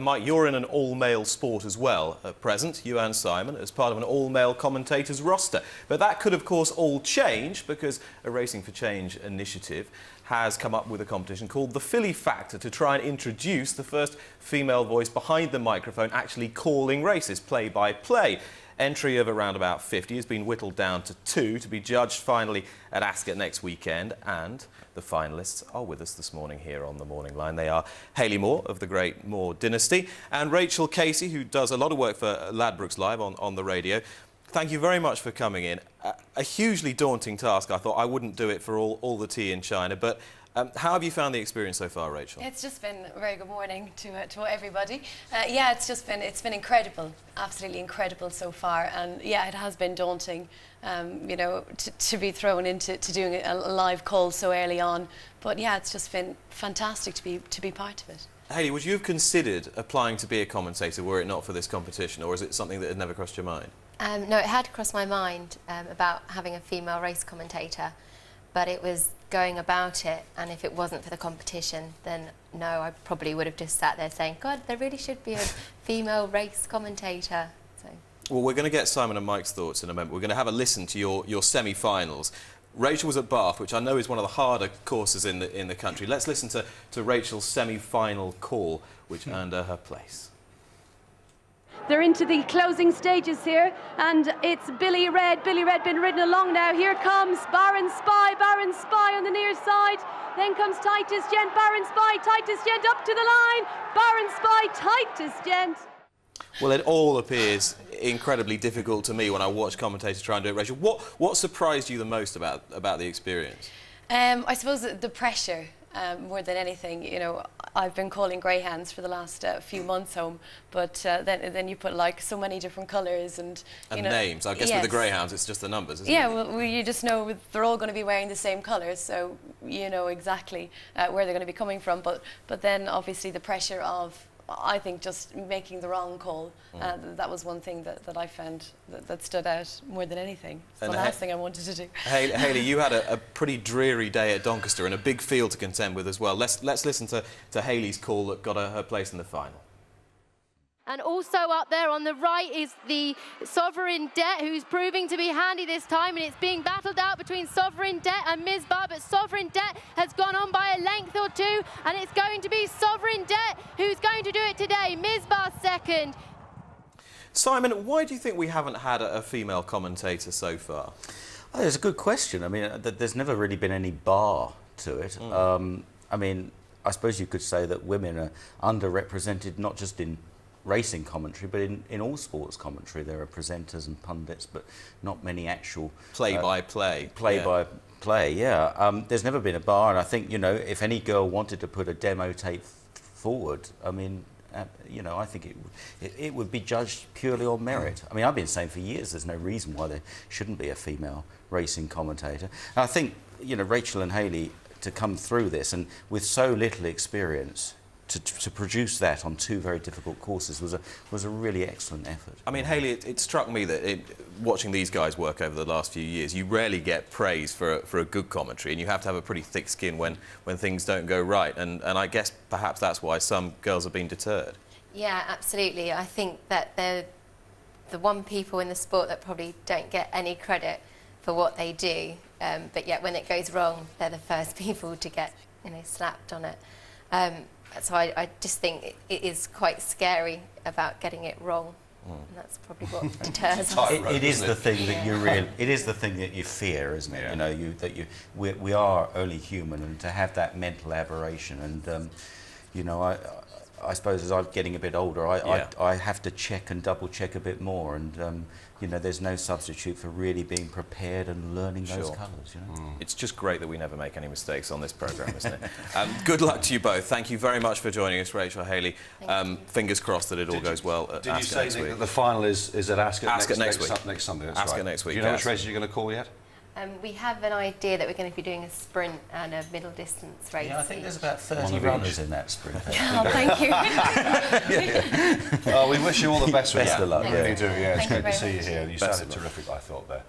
Mike, you're in an all-male sport as well at present, you and Simon, as part of an all-male commentators roster. But that could, of course, all change because a Racing for Change initiative has come up with a competition called the Philly Factor to try and introduce the first female voice behind the microphone actually calling races, play-by-play. Entry of around about 50 has been whittled down to 2 to be judged finally at Ascot next weekend, and the finalists are with us this morning here on the Morning Line. They are Hayley Moore of the great Moore dynasty and Rachel Casey, who does a lot of work for Ladbrokes Live on the radio. Thank you very much for coming in. A hugely daunting task. I thought I wouldn't do it for all the tea in China, but how have you found the experience so far, Rachel? It's just been a very good morning to everybody. Yeah, it's been incredible, absolutely incredible so far, and yeah, it has been daunting, you know, to be thrown into doing a live call so early on. But yeah, it's just been fantastic to be part of it. Hayley, would you have considered applying to be a commentator were it not for this competition, or is it something that had never crossed your mind? No, it had crossed my mind about having a female race commentator, but it was going about it, and if it wasn't for the competition, then no, I probably would have just sat there saying, God, there really should be a female race commentator. So. Well, we're going to get Simon and Mike's thoughts in a moment. We're going to have a listen to your semi-finals. Rachel was at Bath, which I know is one of the harder courses in the country. Let's listen to Rachel's semi-final call, which earned her place. They're into the closing stages here, and it's Billy Red been ridden along now. Here comes Baron Spy on the near side. Then comes Titus Gent, Baron Spy, Titus Gent up to the line. Baron Spy, Titus Gent. Well, it all appears incredibly difficult to me when I watch commentators try and do it. Rachel, what surprised you the most about the experience? I suppose the pressure. More than anything, you know, I've been calling greyhounds for the last few months home, but then you put like so many different colours and you know, names. I guess yes. with the greyhounds, it's just the numbers, isn't it? Yeah, well, you just know they're all going to be wearing the same colours, so you know exactly where they're going to be coming from. But then obviously the pressure of, I think, just making the wrong call. That was one thing that I found that stood out more than anything. It's the last thing I wanted to do. Hayley, you had a pretty dreary day at Doncaster and a big field to contend with as well. Let's listen to Hayley's call that got her place in the final. And also up there on the right is the Sovereign Debt, who's proving to be handy this time, and it's being battled out between Sovereign Debt and Misbah, but Sovereign Debt has gone on by a length or two, and it's going to be Sovereign Debt who's going to do it today. Misbah second. Simon, why do you think we haven't had a female commentator so far? Oh, it's a good question. I mean, there's never really been any bar to it. I mean, I suppose you could say that women are underrepresented, not just in racing commentary, but in all sports commentary. There are presenters and pundits, but not many actual play-by-play. Play-by-play, yeah. There's never been a bar, and I think, you know, if any girl wanted to put a demo tape forward, I mean, you know, I think it would be judged purely on merit. I mean, I've been saying for years there's no reason why there shouldn't be a female racing commentator. And I think, you know, Rachel and Hayley, to come through this, and with so little experience, to produce that on 2 very difficult courses was a really excellent effort. I mean, Hayley, it struck me that watching these guys work over the last few years, you rarely get praise for a good commentary, and you have to have a pretty thick skin when things don't go right. And I guess perhaps that's why some girls have been deterred. Yeah, absolutely. I think that they're the one people in the sport that probably don't get any credit for what they do, but yet when it goes wrong, they're the first people to get, you know, slapped on it. So I just think it is quite scary about getting it wrong, and that's probably what deters us. It is the thing that you it is the thing that you fear, isn't it? Yeah. You know, we are only human, and to have that mental aberration, and you know, I suppose as I'm getting a bit older, I have to check and double check a bit more, and you know, there's no substitute for really being prepared and learning those colours. You know? It's just great that we never make any mistakes on this programme, isn't it? Good luck to you both. Thank you very much for joining us, Rachel, Hayley. Fingers crossed that it all goes well at Ascot next week. Did you say that the final is at Ascot next week? Next Sunday, that's Ascot right. next week. Do you know which races you're going to call yet? We have an idea that we're going to be doing a sprint and a middle distance race. Yeah, I think there's about 30 runners in that sprint. Oh, thank you. We wish you all the best with that. Best of luck. We do, yeah. It's great to see you much. here. You sounded terrific, I thought, there.